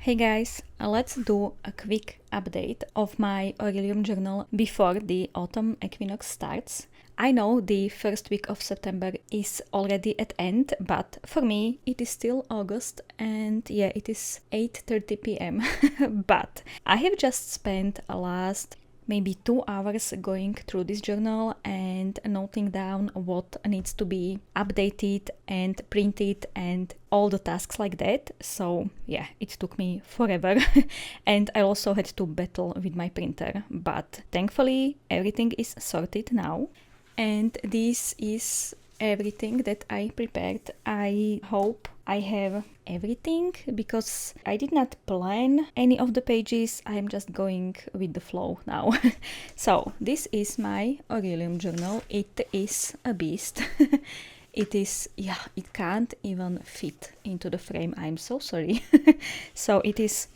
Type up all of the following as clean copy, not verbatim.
Hey guys, let's do a quick update of my Aurelium journal before the autumn equinox starts. I know the first week of September is already at end, but for me it is still August and yeah, it is 8:30 p.m. But I have just spent last maybe 2 hours going through this journal and noting down what needs to be updated and printed and all the tasks like that. So yeah, it took me forever and I also had to battle with my printer, but thankfully everything is sorted now. And this is everything that I prepared. I hope I have everything because I did not plan any of the pages. I am just going with the flow now. So this is my Aurelium journal. It is a beast. It is, yeah, it can't even fit into the frame. I'm so sorry. So it is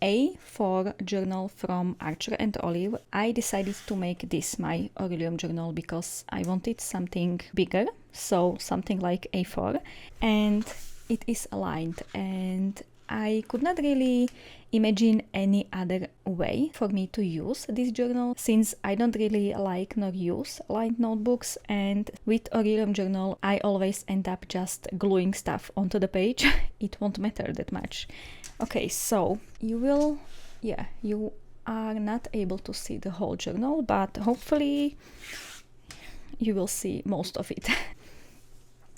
A4 journal from Archer and Olive. I decided to make this my Aurelium journal because I wanted something bigger, so something like A4, and it is aligned, and I could not really imagine any other way for me to use this journal since I don't really like nor use lined notebooks, and with Aurelium journal I always end up just gluing stuff onto the page. It won't matter that much. Okay, so you are not able to see the whole journal, but hopefully you will see most of it.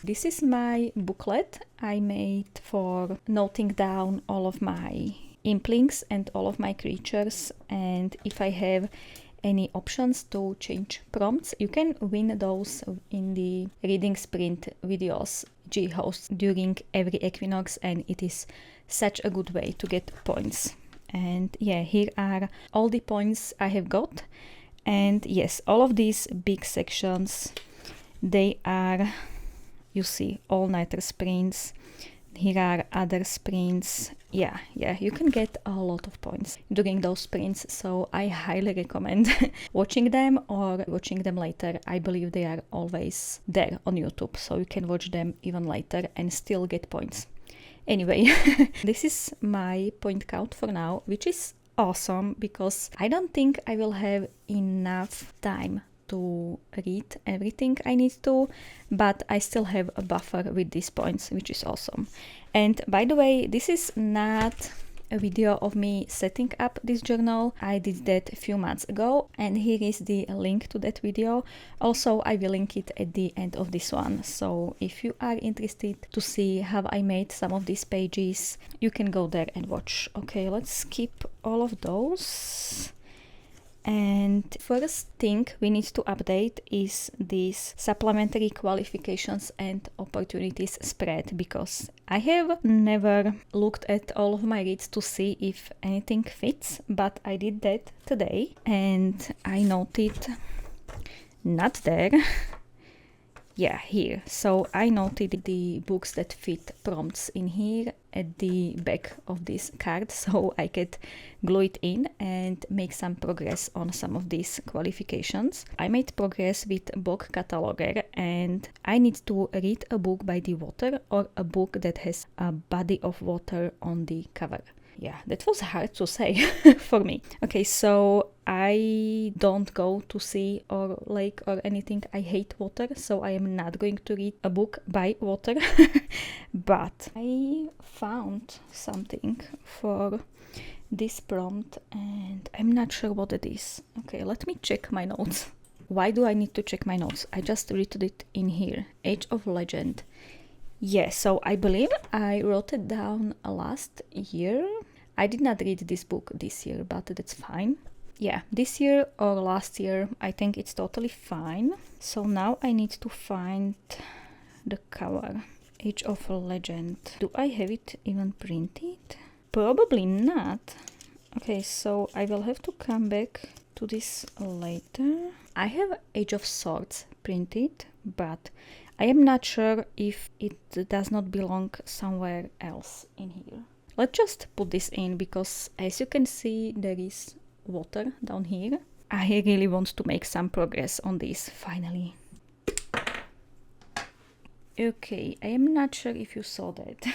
This is my booklet I made for noting down all of my implinks and all of my creatures, and if I have any options to change prompts, you can win those in the reading sprint videos G hosts during every equinox, and it is such a good way to get points. And yeah, here are all the points I have got, and yes, all of these big sections, they are, you see, all-nighter sprints. Here are other sprints. Yeah, you can get a lot of points during those sprints, so I highly recommend watching them or watching them later. I believe they are always there on YouTube, so you can watch them even later and still get points. Anyway, this is my point count for now, which is awesome because I don't think I will have enough time to read everything I need to, but I still have a buffer with these points, which is awesome. And by the way, this is not a video of me setting up this journal. I did that a few months ago, and here is the link to that video. Also, I will link it at the end of this one, so if you are interested to see how I made some of these pages, you can go there and watch. Okay, let's skip all of those. And first thing we need to update is this supplementary qualifications and opportunities spread, because I have never looked at all of my reads to see if anything fits, but I did that today and I noted not there. Yeah, here. So I noted the books that fit prompts in here at the back of this card, so I could glue it in and make some progress on some of these qualifications. I made progress with book cataloger, and I need to read a book by the water or a book that has a body of water on the cover. Yeah, that was hard to say for me. Okay, so I don't go to sea or lake or anything. I hate water, so I am not going to read a book by water. But I found something for this prompt and I'm not sure what it is. Okay, let me check my notes. Why do I need to check my notes? I just read it in here. Age of Legend. Yeah, so I believe I wrote it down last year. I did not read this book this year, but that's fine. Yeah, this year or last year, I think it's totally fine. So now I need to find the cover. Age of Legend. Do I have it even printed? Probably not. Okay, so I will have to come back to this later. I have Age of Swords printed, but I am not sure if it does not belong somewhere else in here. Let's just put this in because as you can see there is water down here. I really want to make some progress on this finally. Okay, I am not sure if you saw that.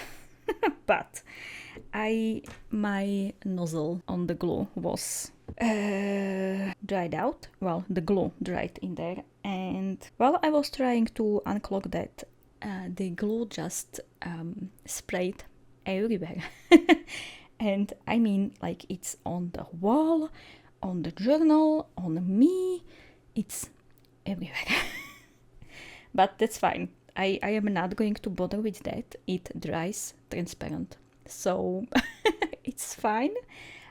but my nozzle on the glue was dried out. Well, the glue dried in there, and while I was trying to unclog that, the glue just sprayed everywhere. And I mean, like, it's on the wall, on the journal, on me, it's everywhere. But that's fine. I am not going to bother with that. It dries transparent, so it's fine.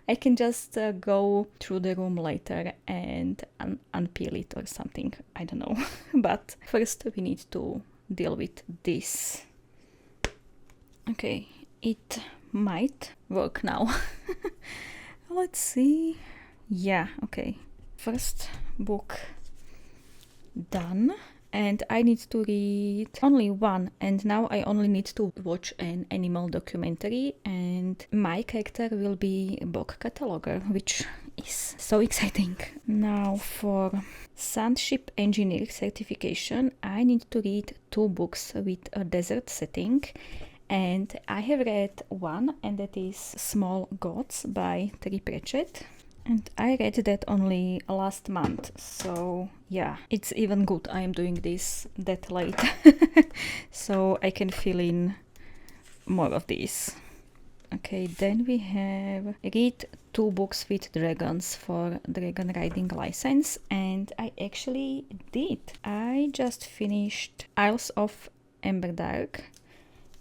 I can just go through the room later and unpeel it or something. I don't know. But first we need to deal with this. Okay, it might work now. Let's see. Yeah, okay. First book done. And I need to read only one, and now I only need to watch an animal documentary, and my character will be a book cataloger, which is so exciting. Now for Sandship Engineer certification, I need to read 2 books with a desert setting, and I have read one, and that is Small Gods by Terry Pratchett. And I read that only last month, so yeah, it's even good I am doing this that late, so I can fill in more of these. Okay, then we have read 2 books with dragons for dragon riding license, and I actually did. I just finished Isles of Emberdark,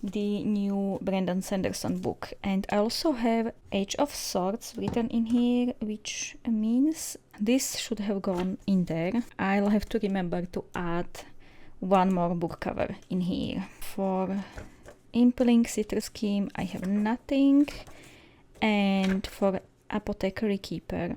the new Brandon Sanderson book, and I also have Age of Swords written in here, which means this should have gone in there. I'll have to remember to add one more book cover in here. For Impelling Citrus Scheme I have nothing, and for Apothecary Keeper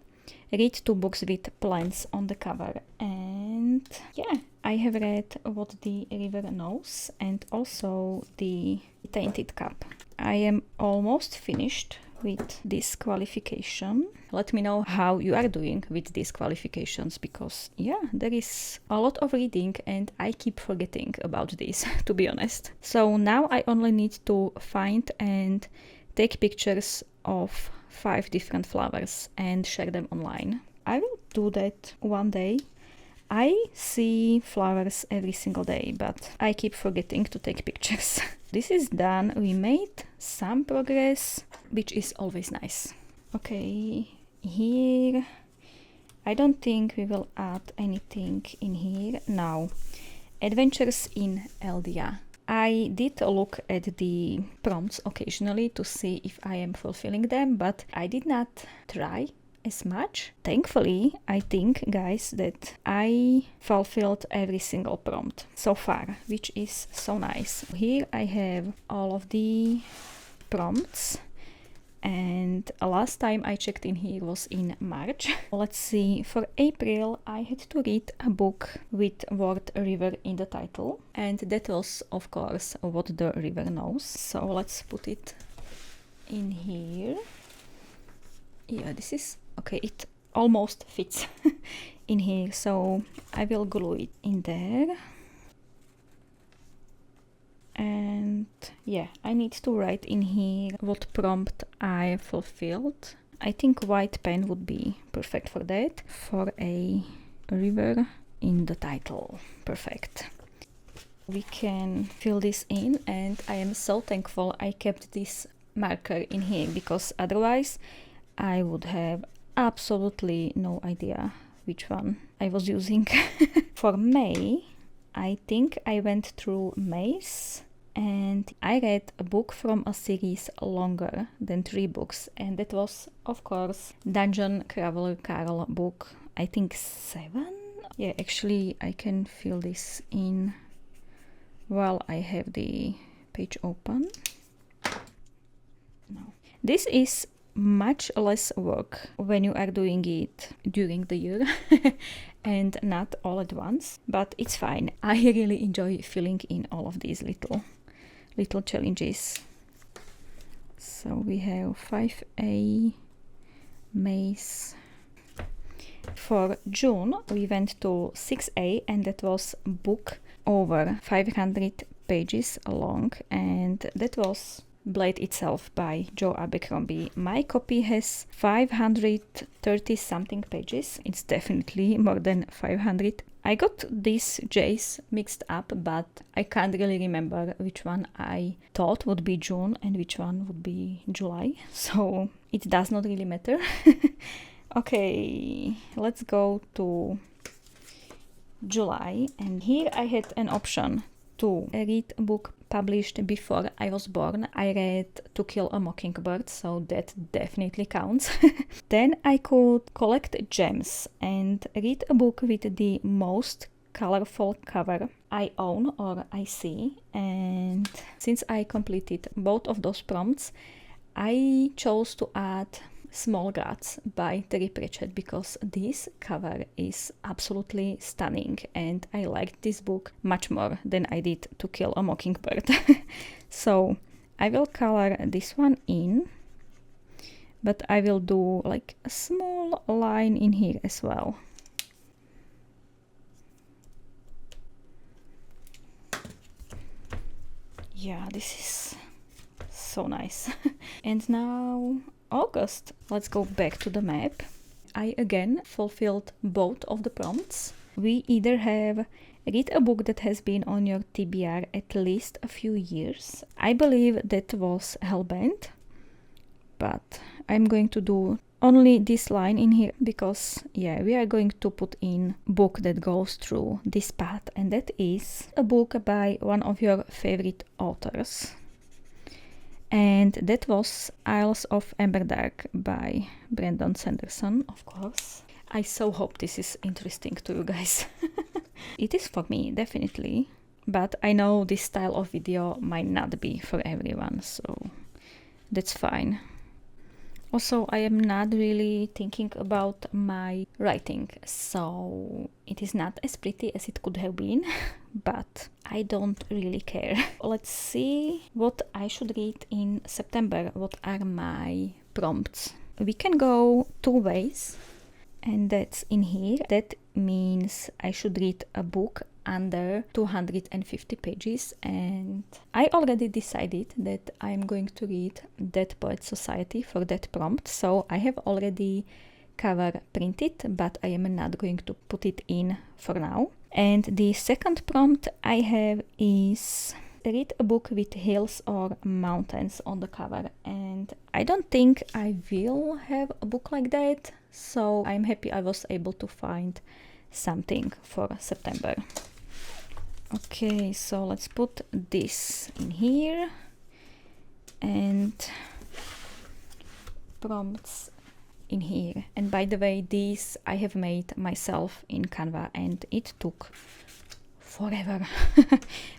read 2 books with plants on the cover, and yeah, I have read What the River Knows and also the Tainted Cup. I am almost finished with this qualification. Let me know how you are doing with these qualifications, because yeah, there is a lot of reading and I keep forgetting about this, to be honest. So now I only need to find and take pictures of 5 different flowers and share them online. I will do that one day. I see flowers every single day, but I keep forgetting to take pictures. This is done. We made some progress, which is always nice. Okay, here I don't think we will add anything in here. Now, Adventures in Aeldia. I did look at the prompts occasionally to see if I am fulfilling them, but I did not try as much. Thankfully, I think, guys, that I fulfilled every single prompt so far, which is so nice. Here I have all of the prompts, and last time I checked in here was in March. Let's see, for April I had to read a book with word river in the title, and that was of course What the River Knows. So let's put it in here. Yeah, this is okay, it almost fits in here, so I will glue it in there. And yeah, I need to write in here what prompt I fulfilled. I think white pen would be perfect for that. For a river in the title. Perfect. We can fill this in, and I am so thankful I kept this marker in here, because otherwise I would have absolutely no idea which one I was using. For May, I think I went through May's, and I read a book from a series longer than 3 books, and that was of course Dungeon Crawler Carl book, I think 7. Yeah, actually I can fill this in while I have the page open. No. This is much less work when you are doing it during the year and not all at once, but it's fine. I really enjoy filling in all of these little challenges. So we have 5A Maze. For June we went to 6A, and that was book over 500 pages long, and that was Blade itself by Joe Abercrombie. My copy has 530 something pages. It's definitely more than 500. I got these J's mixed up, but I can't really remember which one I thought would be June and which one would be July, so it does not really matter. Okay, let's go to July, and here I had an option to read a book published before I was born. I read To Kill a Mockingbird, so that definitely counts. Then I could collect gems and read a book with the most colorful cover I own or I see. And since I completed both of those prompts, I chose to add Small Gods by Terry Pratchett because this cover is absolutely stunning and I liked this book much more than I did To Kill a Mockingbird. So I will color this one in, but I will do like a small line in here as well. Yeah, this is so nice. And now August. Let's go back to the map. I again fulfilled both of the prompts. We either have read a book that has been on your TBR at least a few years. I believe that was Hellbent, but I'm going to do only this line in here because yeah, we are going to put in a book that goes through this path, and that is a book by one of your favorite authors. And that was Isles of Emberdark by Brandon Sanderson, of course. I so hope this is interesting to you guys. It is for me, definitely. But I know this style of video might not be for everyone, so that's fine. Also, I am not really thinking about my writing, so it is not as pretty as it could have been, but I don't really care. Let's see what I should read in September. What are my prompts? We can go two ways, and that's in here. That means I should read a book under 250 pages, and I already decided that I'm going to read Dead Poets Society for that prompt, so I have already cover printed, but I am not going to put it in for now. And the second prompt I have is read a book with hills or mountains on the cover, and I don't think I will have a book like that, so I'm happy I was able to find something for September. Okay, so let's put this in here, and prompts in here. And by the way, these I have made myself in Canva and it took forever.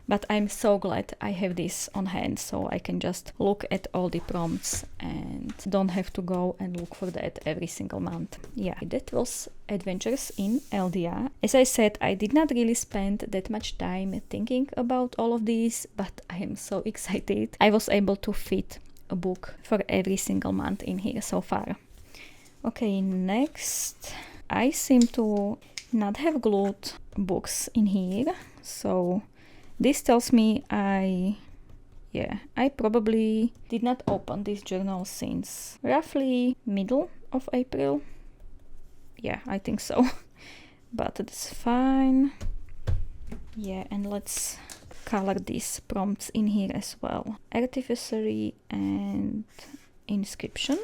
But I'm so glad I have this on hand, so I can just look at all the prompts and don't have to go and look for that every single month. Yeah, that was Adventures in Aeldia. As I said, I did not really spend that much time thinking about all of these, but I am so excited. I was able to fit a book for every single month in here so far. Okay, next, I seem to not have glued books in here, so this tells me I probably did not open this journal since roughly middle of April. Yeah, I think so. But it's fine. Yeah, and let's color these prompts in here as well. Artificery and Inscription.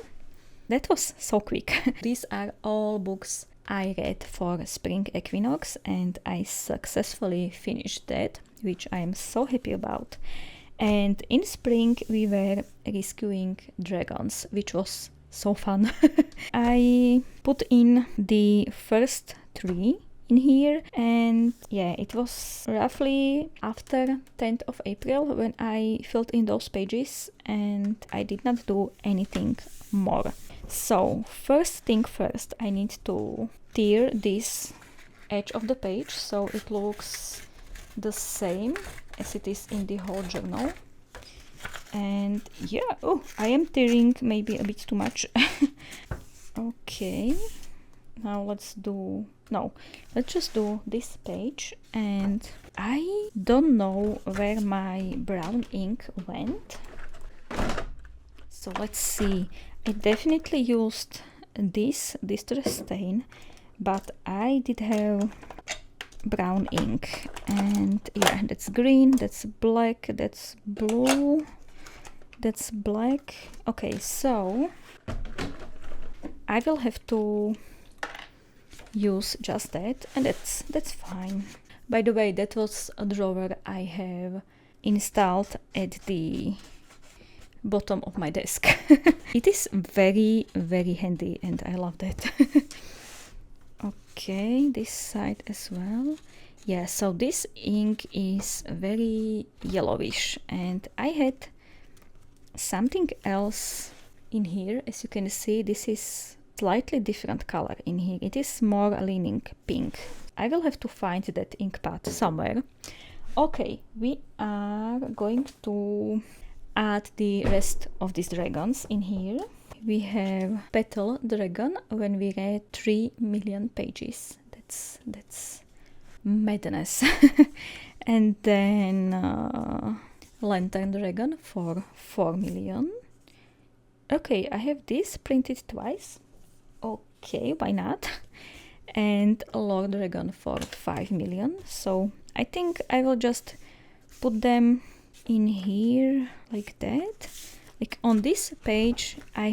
That was so quick. These are all books I read for Spring Equinox, and I successfully finished that, which I am so happy about. And in spring we were rescuing dragons, which was so fun. I put in the first 3 in here, and yeah, it was roughly after 10th of April when I filled in those pages, and I did not do anything more. So first thing first, I need to tear this edge of the page so it looks the same as it is in the whole journal. And yeah, oh, I am tearing maybe a bit too much. Okay, now let's just do this page, and I don't know where my brown ink went. So let's see. I definitely used this distress stain, but I did have brown ink, and yeah, that's green, that's black, that's blue, that's black. Okay, so I will have to use just that, and that's fine. By the way, that was a drawer I have installed at the bottom of my desk. It is very, very handy, and I love that. Okay, this side as well. Yeah, so this ink is very yellowish, and I had something else in here. As you can see, this is slightly different color in here. It is more leaning pink. I will have to find that ink pad somewhere. Okay, we are going to add the rest of these dragons in here. We have Petal Dragon when we read 3 million pages. That's madness. And then Lantern Dragon for 4 million. Okay, I have this printed twice. Okay, why not? And Lord Dragon for 5 million. So I think I will just put them in here like that. Like on this page I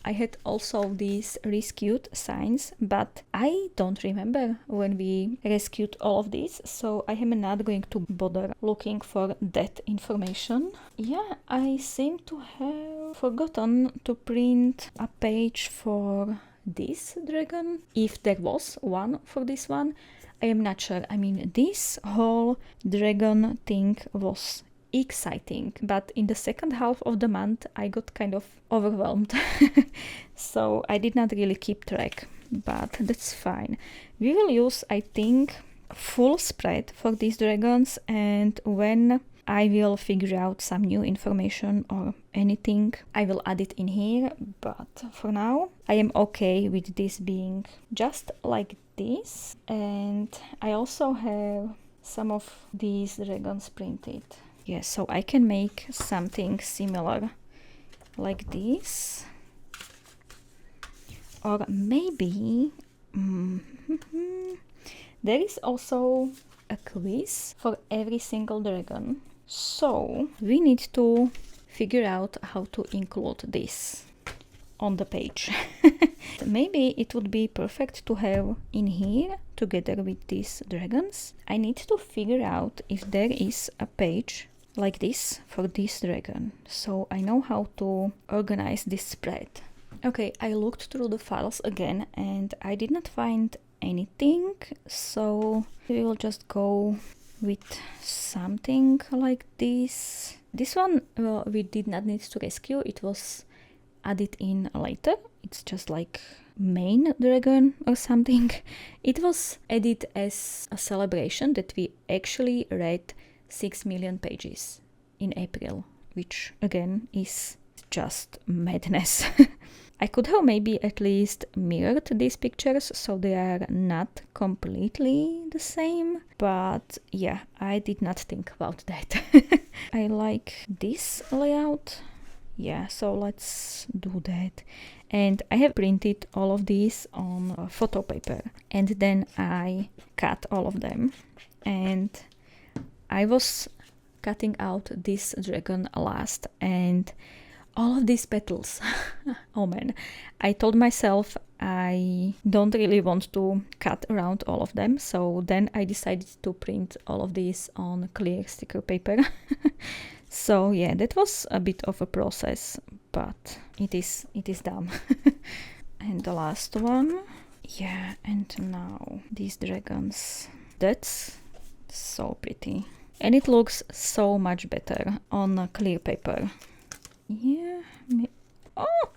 had also these rescued signs, but I don't remember when we rescued all of these, so I am not going to bother looking for that information. Yeah, I seem to have forgotten to print a page for this dragon, if there was one for this one. I am not sure. I mean, this whole dragon thing was exciting, but in the second half of the month I got kind of overwhelmed. So I did not really keep track, but that's fine. We will use, I think, full spread for these dragons, and when I will figure out some new information or anything, I will add it in here, but for now I am okay with this being just like this. And I also have some of these dragons printed. Yes, so I can make something similar like this. Or maybe there is also a quiz for every single dragon. So we need to figure out how to include this on the page. Maybe it would be perfect to have in here together with these dragons. I need to figure out if there is a page like this for this dragon, so I know how to organize this spread. Okay, I looked through the files again and I did not find anything, so we will just go with something like this. This one we did not need to rescue, it was added in later. It's just like main dragon or something. It was added as a celebration that we actually read 6 million pages in April, which again is just madness. I could have maybe at least mirrored these pictures so they are not completely the same, but yeah, I did not think about that. I like this layout. Yeah, so let's do that. And I have printed all of these on photo paper, and then I cut all of them, and I was cutting out this dragon last, and all of these petals. Oh man, I told myself I don't really want to cut around all of them, so then I decided to print all of these on clear sticker paper. So yeah, that was a bit of a process, but it is done. And the last one. Yeah, and now these dragons. That's so pretty. And it looks so much better on a clear paper. Yeah. Oh!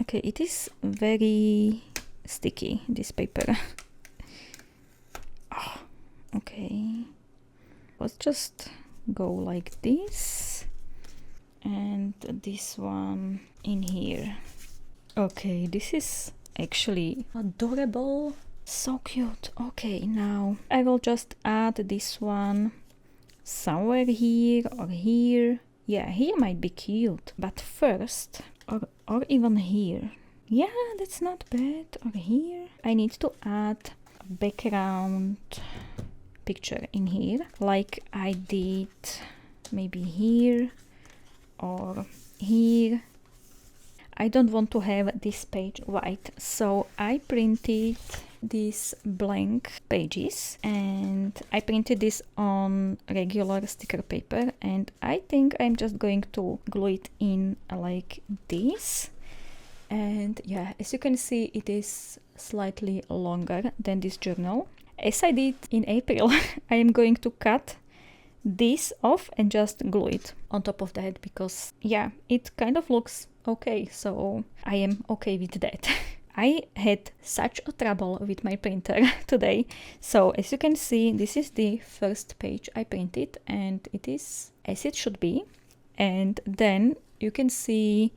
Okay, it is very sticky, this paper. Oh, okay. Let's just go like this. And this one in here. Okay, this is actually adorable. So cute. Okay, now I will just add this one somewhere here or here. Yeah, here might be cute, but first, or even here. Yeah, that's not bad. Or here, I need to add a background picture in here, like I did maybe here or here. I don't want to have this page white, so I printed these blank pages and I printed this on regular sticker paper, and I think I'm just going to glue it in like this. And yeah, as you can see, it is slightly longer than this journal. As I did in April, I am going to cut this off and just glue it on top of that, because yeah, it kind of looks okay, so I am okay with that. I had such a trouble with my printer today, so as you can see, this is the first page I printed and it is as it should be, and then you can see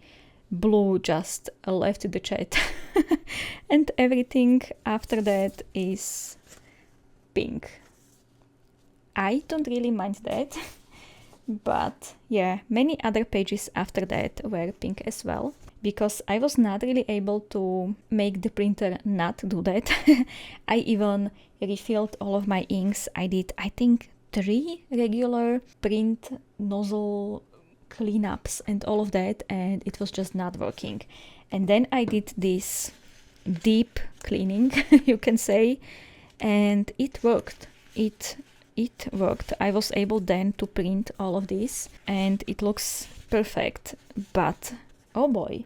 blue just left the chat and everything after that is pink. I don't really mind that, but yeah, many other pages after that were pink as well, because I was not really able to make the printer not do that. I even refilled all of my inks. I did, I think, 3 regular print nozzle cleanups and all of that, and it was just not working. And then I did this deep cleaning, you can say, and it worked. It worked. I was able then to print all of this and it looks perfect. But oh boy,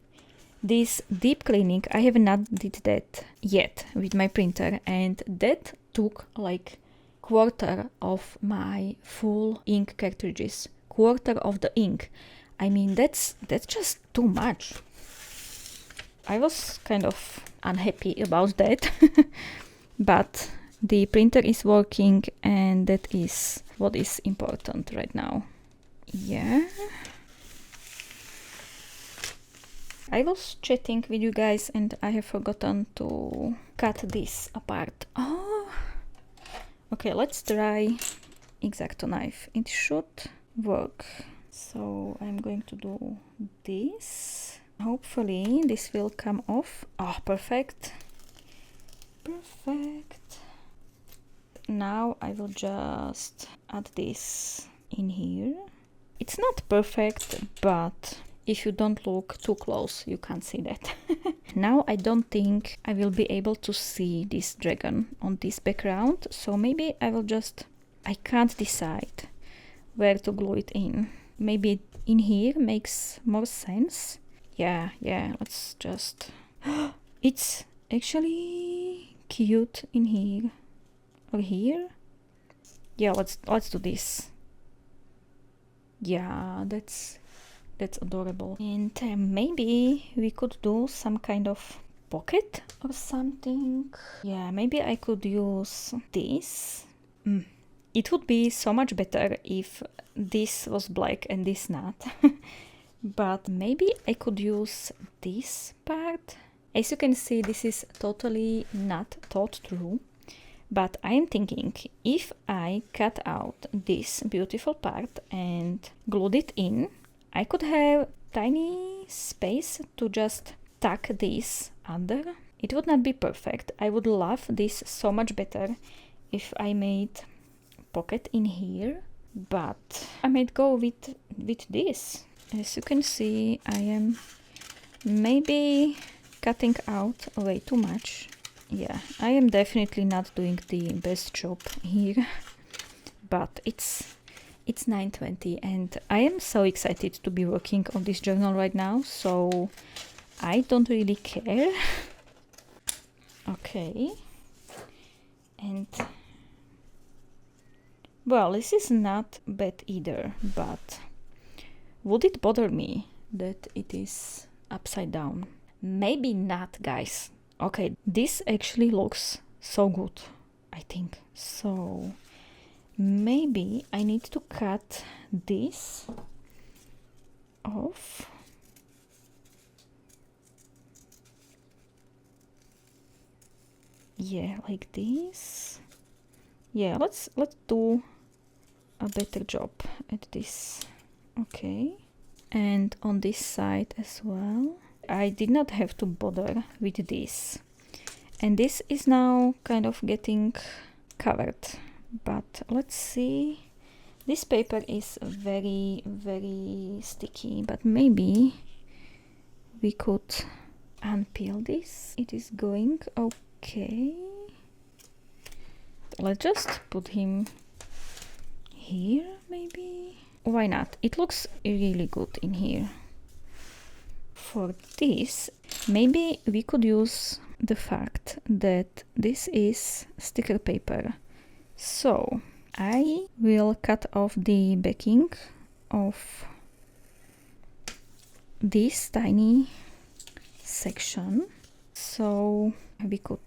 this deep cleaning, I have not did that yet with my printer, and that took like quarter of my full ink cartridges. Quarter of the ink. I mean, that's just too much. I was kind of unhappy about that. But the printer is working and that is what is important right now. Yeah. I was chatting with you guys and I have forgotten to cut this apart. Oh. Okay, let's try X-Acto knife. It should work. So I'm going to do this. Hopefully this will come off. Oh, perfect. Perfect. Now I will just add this in here. It's not perfect, but if you don't look too close, you can't see that. Now I don't think I will be able to see this dragon on this background, so maybe I will just... I can't decide where to glue it in. Maybe in here makes more sense. Yeah, let's just... It's actually cute in here. Or here? Yeah, let's do this. Yeah, that's adorable. And maybe we could do some kind of pocket or something. Yeah, maybe I could use this. It would be so much better if this was black and this not. But maybe I could use this part. As you can see, this is totally not thought through. But I am thinking, if I cut out this beautiful part and glued it in, I could have tiny space to just tuck this under. It would not be perfect. I would love this so much better if I made pocket in here, but I might go with this. As you can see, I am maybe cutting out way too much. Yeah, I am definitely not doing the best job here, but it's 9:20 and I am so excited to be working on this journal right now, so I don't really care. Okay, and well, this is not bad either, but would it bother me that it is upside down? Maybe not, guys. Okay, this actually looks so good, I think. So maybe I need to cut this off. Yeah, like this. Yeah, let's do a better job at this. Okay. And on this side as well. I did not have to bother with this. And this is now kind of getting covered. But let's see. This paper is very, very sticky, but maybe we could unpeel this. It is going okay. Let's just put him here, maybe. Why not? It looks really good in here. For this, maybe we could use the fact that this is sticker paper. So I will cut off the backing of this tiny section, so we could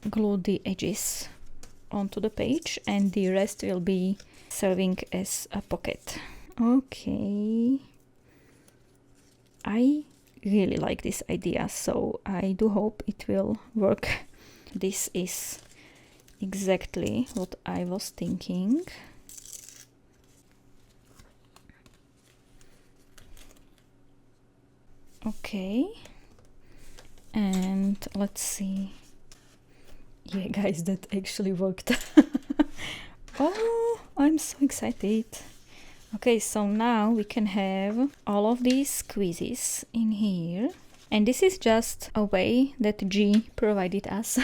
glue the edges onto the page and the rest will be serving as a pocket. Okay, I really like this idea, so I do hope it will work. This is exactly what I was thinking. Okay, and let's see. Yeah, guys, that actually worked. Oh, I'm so excited. Okay, so now we can have all of these squeezes in here. And this is just a way that G provided us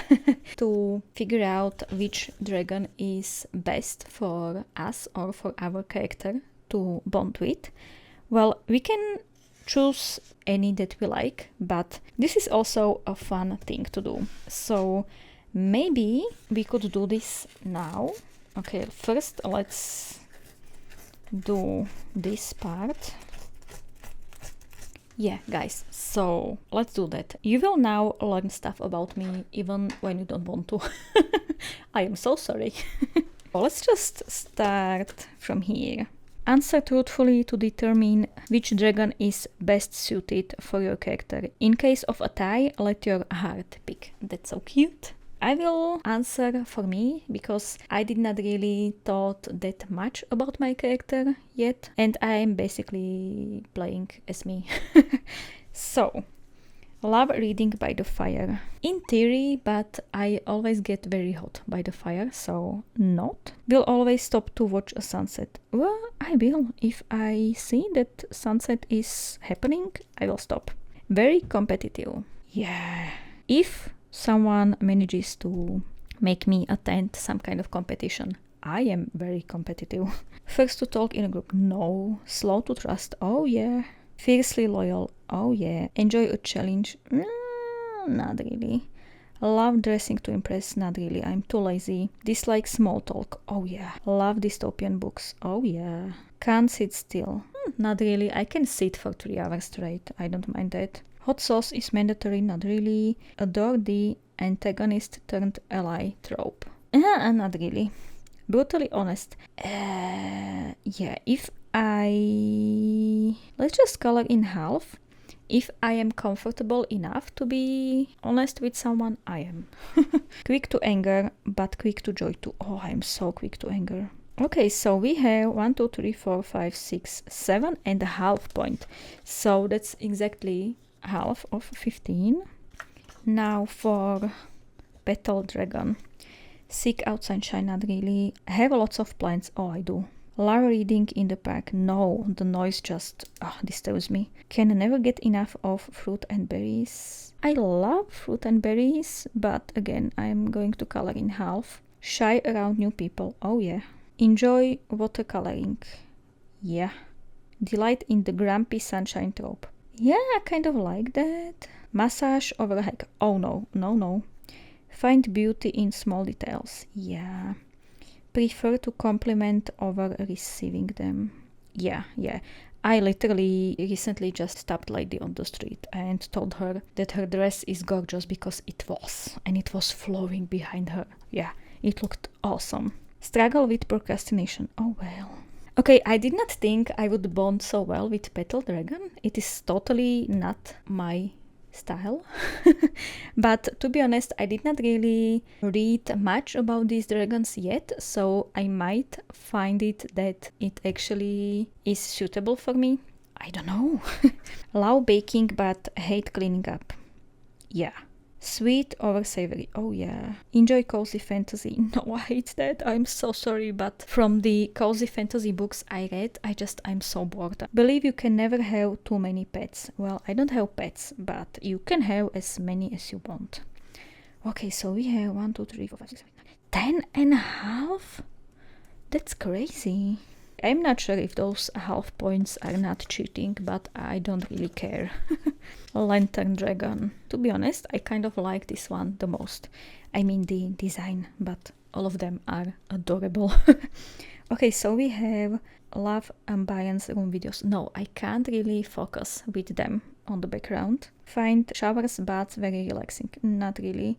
to figure out which dragon is best for us or for our character to bond with. Well, we can choose any that we like, but this is also a fun thing to do. So maybe we could do this now. Okay, first let's do this part. Yeah, guys, so let's do that. You will now learn stuff about me even when you don't want to. I am so sorry. Let's just start from here. Answer truthfully to determine which dragon is best suited for your character. In case of a tie, let your heart pick. That's so cute. I will answer for me because I did not really thought that much about my character yet, and I am basically playing as me. So, love reading by the fire. In theory, but I always get very hot by the fire, so not. Will always stop to watch a sunset. Well, I will. If I see that sunset is happening, I will stop. Very competitive. Yeah. If someone manages to make me attend some kind of competition, I am very competitive. First to talk in a group, no. Slow to trust, oh yeah. Fiercely loyal, oh yeah. Enjoy a challenge, not really. Love dressing to impress, not really. I'm too lazy. Dislike small talk, oh yeah. Love dystopian books, oh yeah. Can't sit still, not really. I can sit for 3 hours straight, I don't mind that. Hot sauce is mandatory, not really. Adore the antagonist turned ally trope. Not really. Brutally honest. Yeah, if I... Let's just color in half. If I am comfortable enough to be honest with someone, I am. Quick to anger, but quick to joy too. Oh, I'm so quick to anger. Okay, so we have 1, 2, 3, 4, 5, 6, 7 and a half point. So that's exactly half of 15. Now for Petal Dragon. Seek out sunshine, not really. Have lots of plants, oh I do. Love reading in the park, no, the noise just disturbs me. Can never get enough of fruit and berries. I love fruit and berries, but again I'm going to color in half. Shy around new people, oh yeah. Enjoy watercoloring, yeah. Delight in the grumpy sunshine trope. Yeah, I kind of like that. Massage over a hike. Oh no, no, no. Find beauty in small details. Yeah. Prefer to compliment over receiving them. Yeah, yeah. I literally recently just stopped lady on the street and told her that her dress is gorgeous because it was. And it was flowing behind her. Yeah, it looked awesome. Struggle with procrastination. Oh well. Okay, I did not think I would bond so well with Petal Dragon. It is totally not my style. But to be honest, I did not really read much about these dragons yet, so I might find it that it actually is suitable for me. I don't know. Love baking but hate cleaning up. Yeah. Sweet over savory. Oh yeah. Enjoy cozy fantasy. No, I hate that. I'm so sorry, but from the cozy fantasy books I read, I'm so bored. Believe you can never have too many pets. Well, I don't have pets, but you can have as many as you want. Okay, so we have 1, 2, 3, 4, 5, 6, 7, 8, 10 and a half? That's crazy. I'm not sure if those half points are not cheating, but I don't really care. Lantern Dragon. To be honest, I kind of like this one the most. I mean the design, but all of them are adorable. Okay, so we have Love Ambience room videos. No, I can't really focus with them on the background. Find showers, baths very relaxing. Not really.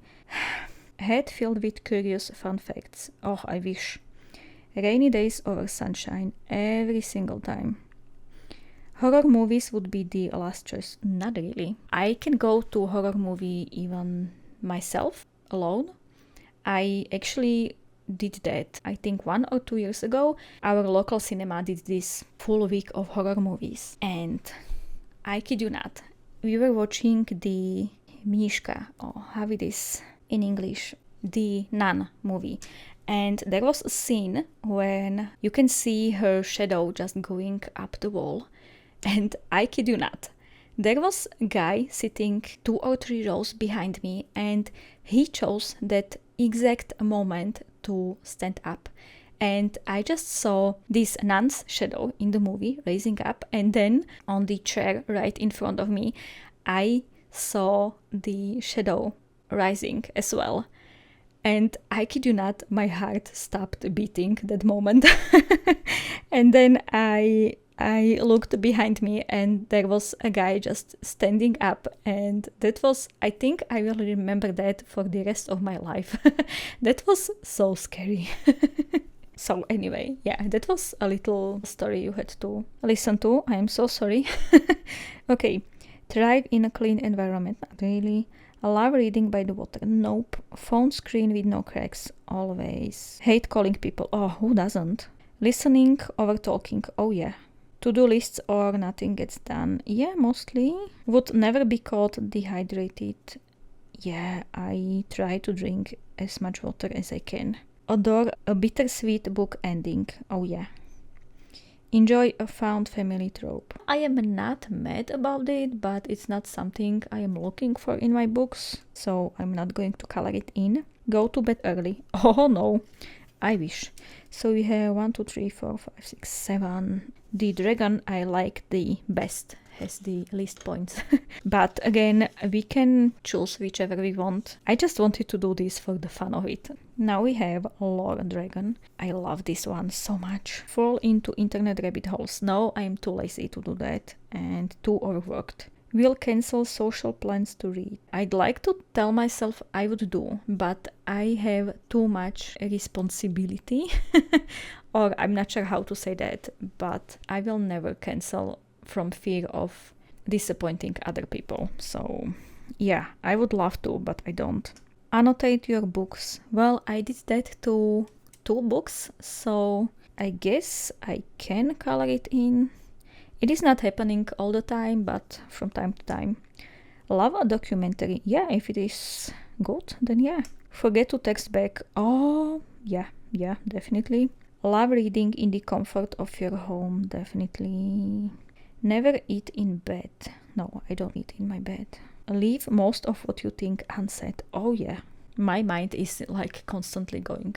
Head filled with curious fun facts. Oh, I wish. Rainy days over sunshine every single time. Horror movies would be the last choice. Not really. I can go to horror movie even myself, alone. I actually did that, I think 1 or 2 years ago. Our local cinema did this full week of horror movies. And I kid you not, we were watching the Mniszka, or how it is in English, the Nun movie. And there was a scene when you can see her shadow just going up the wall. And I kid you not, there was a guy sitting 2 or 3 rows behind me, and he chose that exact moment to stand up. And I just saw this nun's shadow in the movie raising up, and then on the chair right in front of me, I saw the shadow rising as well. And I kid you not, my heart stopped beating that moment. And then I looked behind me, and there was a guy just standing up, and that was, I think I will remember that for the rest of my life. That was so scary. So anyway, yeah, that was a little story you had to listen to. I am so sorry. Okay, thrive in a clean environment. Not really. I love reading by the water. Nope. Phone screen with no cracks. Always. Hate calling people. Oh, who doesn't? Listening over talking. Oh yeah. To-do lists or nothing gets done. Yeah, mostly. Would never be caught dehydrated. Yeah, I try to drink as much water as I can. Adore a bittersweet book ending. Oh yeah. Enjoy a found family trope. I am not mad about it, but it's not something I am looking for in my books, so I'm not going to color it in. Go to bed early. Oh no, I wish. So we have 1, 2, 3, 4, 5, 6, 7. The dragon I like the best has the least points. But again, we can choose whichever we want. I just wanted to do this for the fun of it. Now we have Lore Dragon. I love this one so much. Fall into internet rabbit holes. No, I'm too lazy to do that and too overworked. Will cancel social plans to read. I'd like to tell myself I would do, but I have too much responsibility. Or I'm not sure how to say that, but I will never cancel from fear of disappointing other people. So yeah, I would love to, but I don't. Annotate your books. Well, I did that to 2 books, so I guess I can color it in. It is not happening all the time, but from time to time. Love a documentary. Yeah, if it is good, then yeah. Forget to text back. Oh, yeah, definitely. Love reading in the comfort of your home, definitely. Never eat in bed. No, I don't eat in my bed. Leave most of what you think unsaid. Oh yeah. My mind is like constantly going.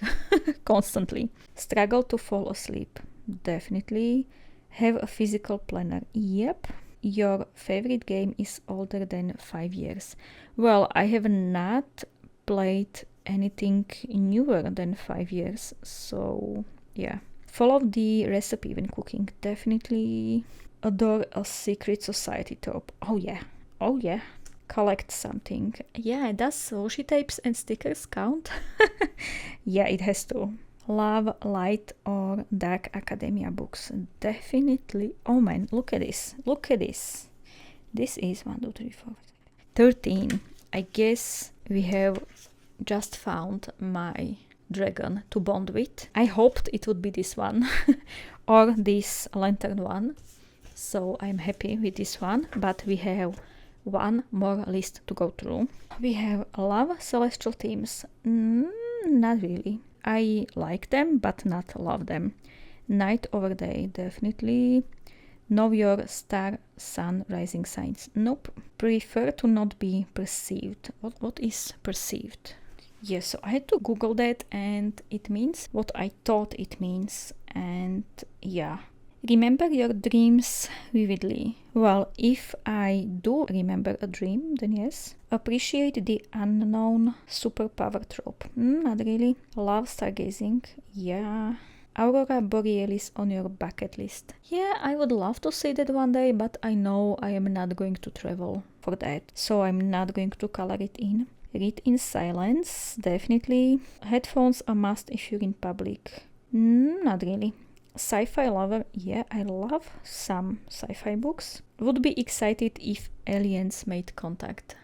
Constantly. Struggle to fall asleep. Definitely. Have a physical planner. Yep. Your favorite game is older than 5 years. Well, I have not played anything newer than 5 years. So yeah. Follow the recipe when cooking. Definitely. Adore a secret society trope. Oh yeah. Collect something. Yeah, does washi tapes and stickers count? Yeah, it has to. Love light or dark academia books. Definitely. Oh man, look at this. This is 1, 2, 3, 4, 13. I guess we have just found my dragon to bond with. I hoped it would be this one or this lantern one. So I'm happy with this one, but we have one more list to go through. We have love celestial themes. Not really. I like them, but not love them. Night over day, definitely. Know your star, sun, rising signs. Nope. Prefer to not be perceived. What is perceived? Yes, so I had to Google that, and it means what I thought it means. And yeah. Remember your dreams vividly. Well, if I do remember a dream, then yes. Appreciate the unknown superpower trope. Not really. Love stargazing. Yeah. Aurora Borealis on your bucket list. Yeah, I would love to say that one day, but I know I am not going to travel for that. So I'm not going to color it in. Read in silence, definitely. Headphones a must if you're in public. Not really. Sci-fi lover, yeah, I love some sci-fi books. Would be excited if aliens made contact.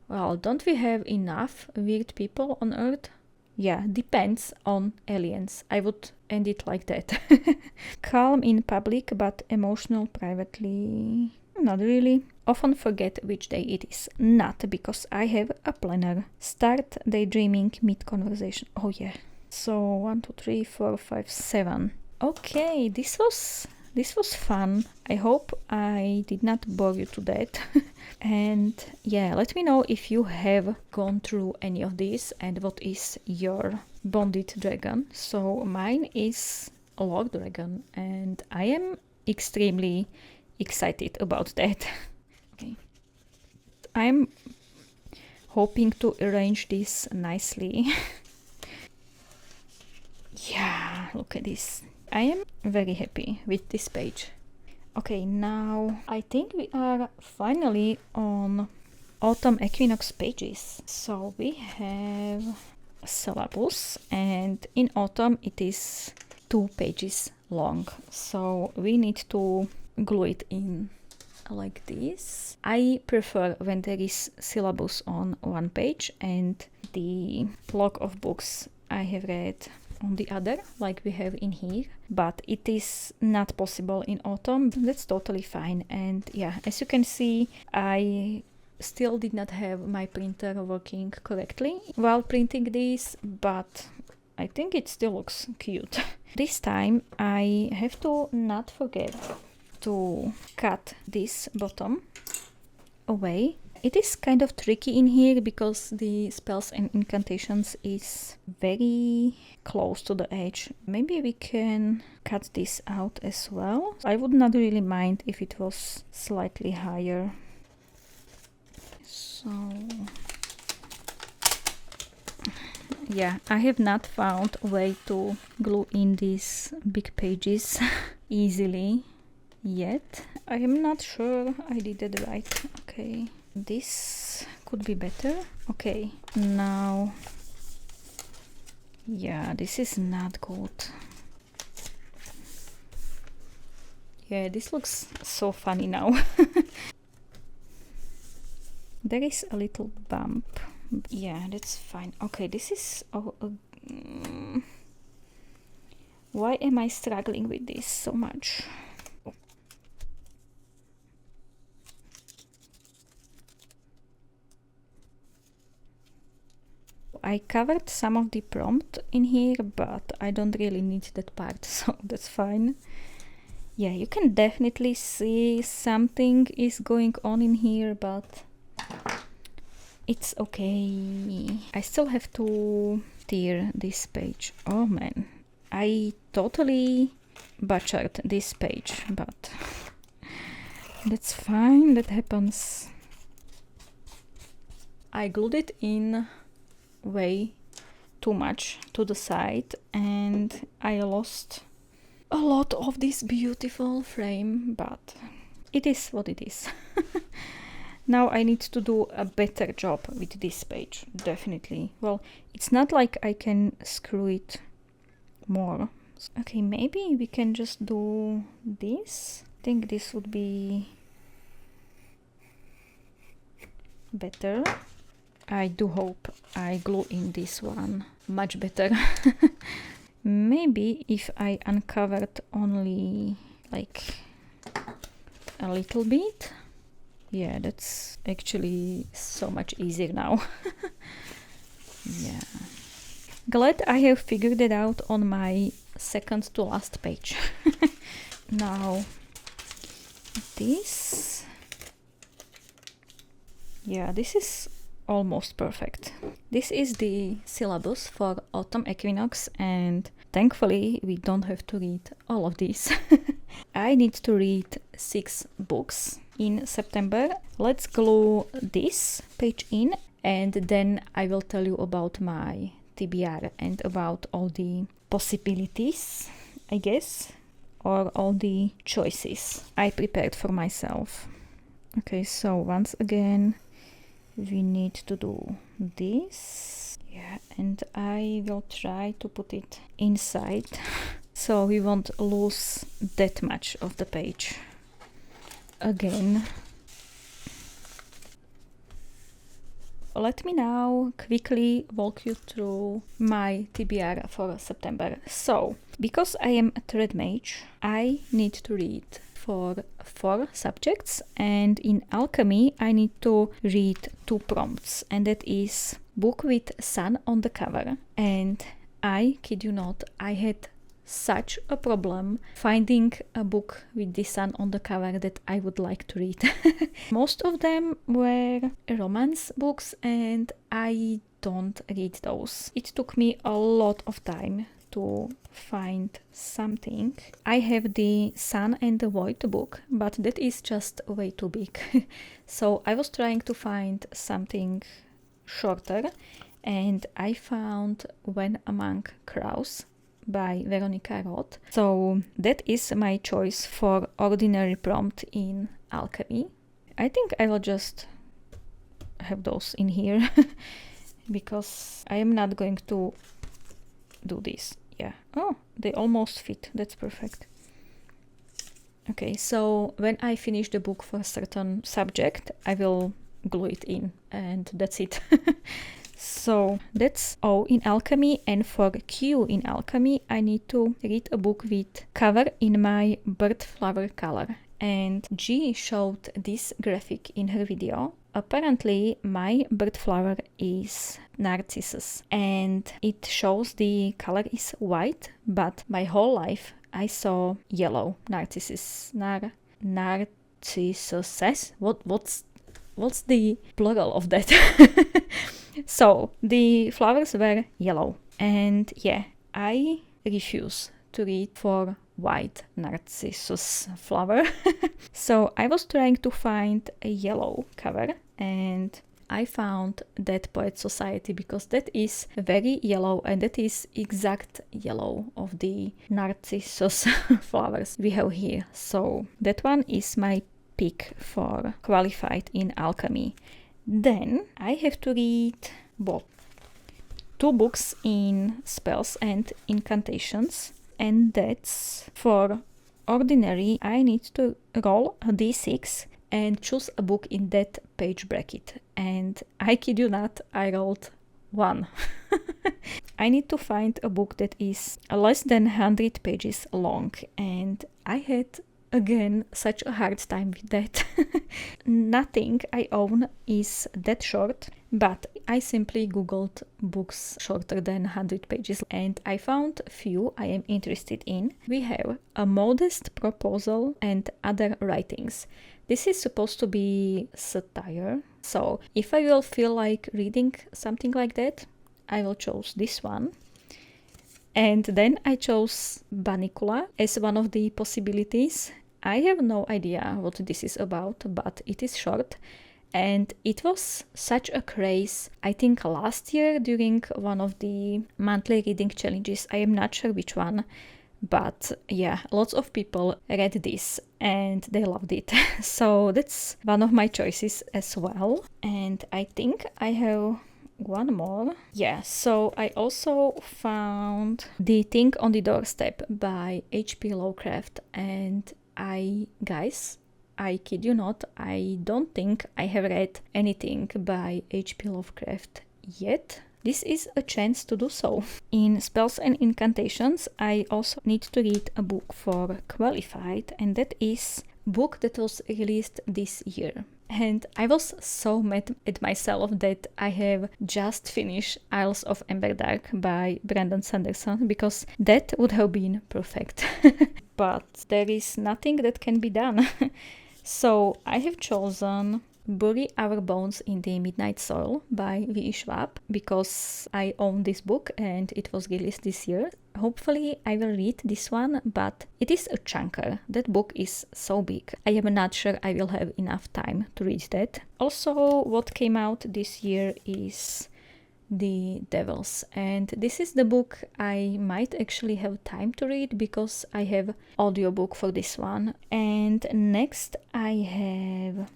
Well, don't we have enough weird people on Earth? Yeah, depends on aliens. I would end it like that. Calm in public but emotional privately. Not really. Often forget which day it is. Not because I have a planner. Start daydreaming mid-conversation. Oh yeah. So 1, 2, 3, 4, 5, 7. Okay, this was fun. I hope I did not bore you to death. And yeah, let me know if you have gone through any of these and what is your bonded dragon. So mine is a log dragon and I am extremely excited about that. Okay. I'm hoping to arrange this nicely. Yeah, look at this. I am very happy with this page. Okay, now I think we are finally on Autumn Equinox pages. So we have syllabus, and in autumn it is 2 pages long. So we need to glue it in like this. I prefer when there is syllabus on 1 page and the block of books I have read on the other, like we have in here, but it is not possible in autumn. That's totally fine. And yeah, as you can see, I still did not have my printer working correctly while printing this, but I think it still looks cute. This time I have to not forget to cut this bottom away. It is kind of tricky in here because the spells and incantations is very close to the edge. Maybe we can cut this out as well. I would not really mind if it was slightly higher. So yeah, I have not found a way to glue in these big pages easily yet. I am not sure I did it right. Okay. This could be better. Okay, now, yeah, this is not good. Yeah, this looks so funny now. There is a little bump. Yeah, that's fine. Okay, this is... why am I struggling with this so much? I covered some of the prompt in here, but I don't really need that part, so that's fine. Yeah, you can definitely see something is going on in here, but it's okay. I still have to tear this page. Oh man, I totally butchered this page, but that's fine, that happens. I glued it in way too much to the side and I lost a lot of this beautiful frame, but it is what it is. Now I need to do a better job with this page, definitely. Well, it's not like I can screw it more. Okay, maybe we can just do this. I think this would be better. I do hope I glue in this one much better. Maybe if I uncovered only like a little bit. Yeah, that's actually so much easier now. Yeah. Glad I have figured it out on my second to last page. Now this. Yeah, this is almost perfect. This is the syllabus for Autumn Equinox, and thankfully we don't have to read all of these. I need to read 6 books in September. Let's glue this page in, and then I will tell you about my TBR and about all the possibilities, I guess, or all the choices I prepared for myself. Okay, so once again we need to do this. Yeah, and I will try to put it inside so we won't lose that much of the page again. Let me now quickly walk you through my TBR for September. So, because I am a thread mage, I need to read for 4 subjects, and in alchemy I need to read 2 prompts, and that is book with sun on the cover. And I kid you not, I had such a problem finding a book with the sun on the cover that I would like to read. Most of them were romance books, and I don't read those. It took me a lot of time to find something. I have the Sun and the Void book, but that is just way too big. So I was trying to find something shorter, and I found When Among Crows by Veronica Roth. So that is my choice for ordinary prompt in alchemy. I think I will just have those in here because I am not going to do this. Yeah. Oh, they almost fit. That's perfect. Okay, so when I finish the book for a certain subject, I will glue it in, and that's it. So that's O in alchemy, and for Q in alchemy, I need to read a book with cover in my bird flower color. And G showed this graphic in her video. Apparently my bird flower is Narcissus, and it shows the color is white, but my whole life I saw yellow Narcissus. Narcissuses? What's the plural of that? So the flowers were yellow, and yeah, I refuse to read for white narcissus flower. So I was trying to find a yellow cover, and I found Dead Poet Society because that is very yellow, and that is exact yellow of the narcissus flowers we have here. So that one is my pick for qualified in alchemy. Then I have to read 2 books in spells and incantations, and that's for ordinary. I need to roll a d6 and choose a book in that page bracket, and I kid you not, I rolled 1. I need to find a book that is less than 100 pages long, and I had again such a hard time with that. Nothing I own is that short, but I simply googled books shorter than 100 pages, and I found a few I am interested in. We have A Modest Proposal and Other Writings. This is supposed to be satire, so if I will feel like reading something like that, I will choose this one. And then I chose Banicula as one of the possibilities. I have no idea what this is about, but it is short, and it was such a craze, I think last year during one of the monthly reading challenges. I am not sure which one, but yeah, lots of people read this and they loved it. So that's one of my choices as well. And I think I have one more. Yeah, so I also found The Thing on the Doorstep by H.P. Lovecraft, and guys, I kid you not, I don't think I have read anything by H.P. Lovecraft yet. This is a chance to do so. In Spells and Incantations, I also need to read a book for Qualified, and that is a book that was released this year. And I was so mad at myself that I have just finished Isles of Emberdark by Brandon Sanderson, because that would have been perfect. But there is nothing that can be done. So I have chosen Bury Our Bones in the Midnight Soil by V.E. Schwab, because I own this book and it was released this year. Hopefully I will read this one, but it is a chunker. That book is so big. I am not sure I will have enough time to read that. Also, what came out this year is The Devils, and this is the book I might actually have time to read because I have audiobook for this one. And next I have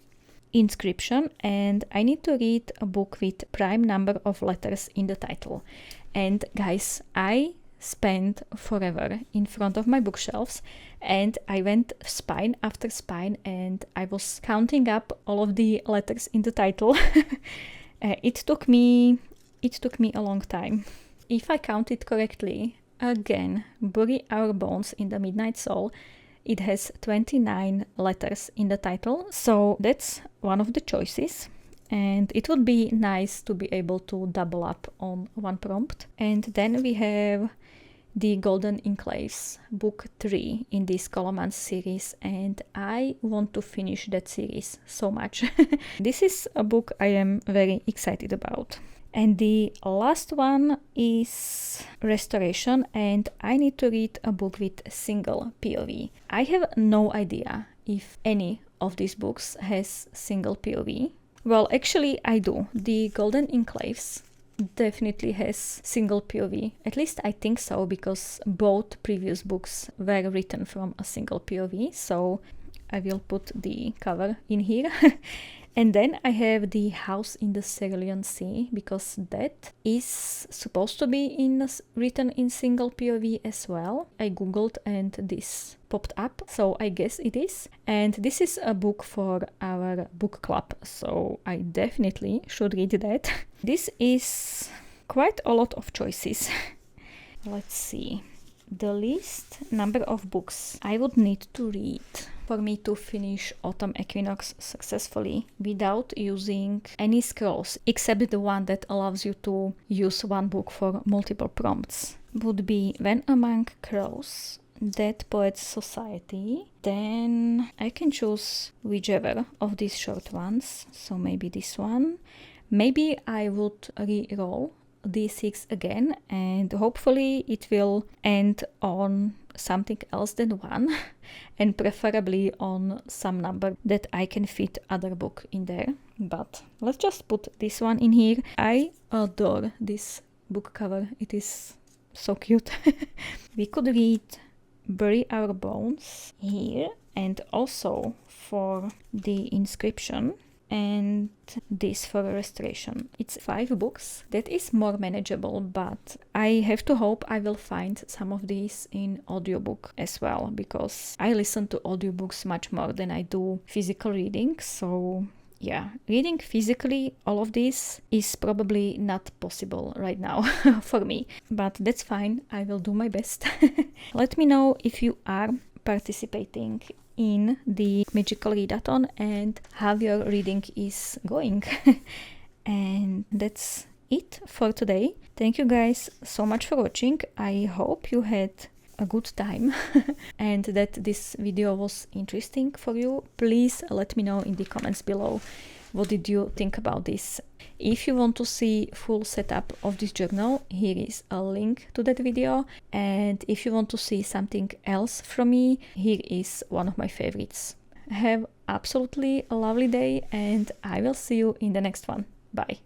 Inscription, and I need to read a book with prime number of letters in the title. And guys, I spent forever in front of my bookshelves and I went spine after spine and I was counting up all of the letters in the title. It took me a long time. If I counted correctly, again, Bury Our Bones in the Midnight Soul, it has 29 letters in the title, so that's one of the choices. And it would be nice to be able to double up on one prompt. And then we have The Golden Enclaves, book 3 in this Colomance series, and I want to finish that series so much. This is a book I am very excited about. And the last one is Restoration, and I need to read a book with single POV. I have no idea if any of these books has single POV. Well, actually I do. The Golden Enclaves definitely has single POV. At least I think so, because both previous books were written from a single POV, so I will put the cover in here. And then I have The House in the Cerulean Sea, because that is supposed to be written in single POV as well. I googled and this popped up, so I guess it is. And this is a book for our book club, so I definitely should read that. This is quite a lot of choices. Let's see. The least number of books I would need to read for me to finish Autumn Equinox successfully without using any scrolls, except the one that allows you to use one book for multiple prompts, would be When Among Crows, Dead Poets Society. Then I can choose whichever of these short ones, so maybe this one. Maybe I would re-roll D6 again, and hopefully it will end on something else than 1, and preferably on some number that I can fit other book in there. But let's just put this one in here. I adore this book cover. It is so cute. We could read Bury Our Bones here, and also for the Inscription, and this for Restoration. It's 5 books. That is more manageable, but I have to hope I will find some of these in audiobook as well, because I listen to audiobooks much more than I do physical reading. So yeah, reading physically all of this is probably not possible right now for me, but that's fine. I will do my best. Let me know if you are participating in the Magical Readathon and how your reading is going. And that's it for today. Thank you guys so much for watching. I hope you had a good time and that this video was interesting for you. Please let me know in the comments below what did you think about this. If you want to see full setup of this journal, here is a link to that video. And if you want to see something else from me, here is one of my favorites. Have absolutely a lovely day, and I will see you in the next one. Bye.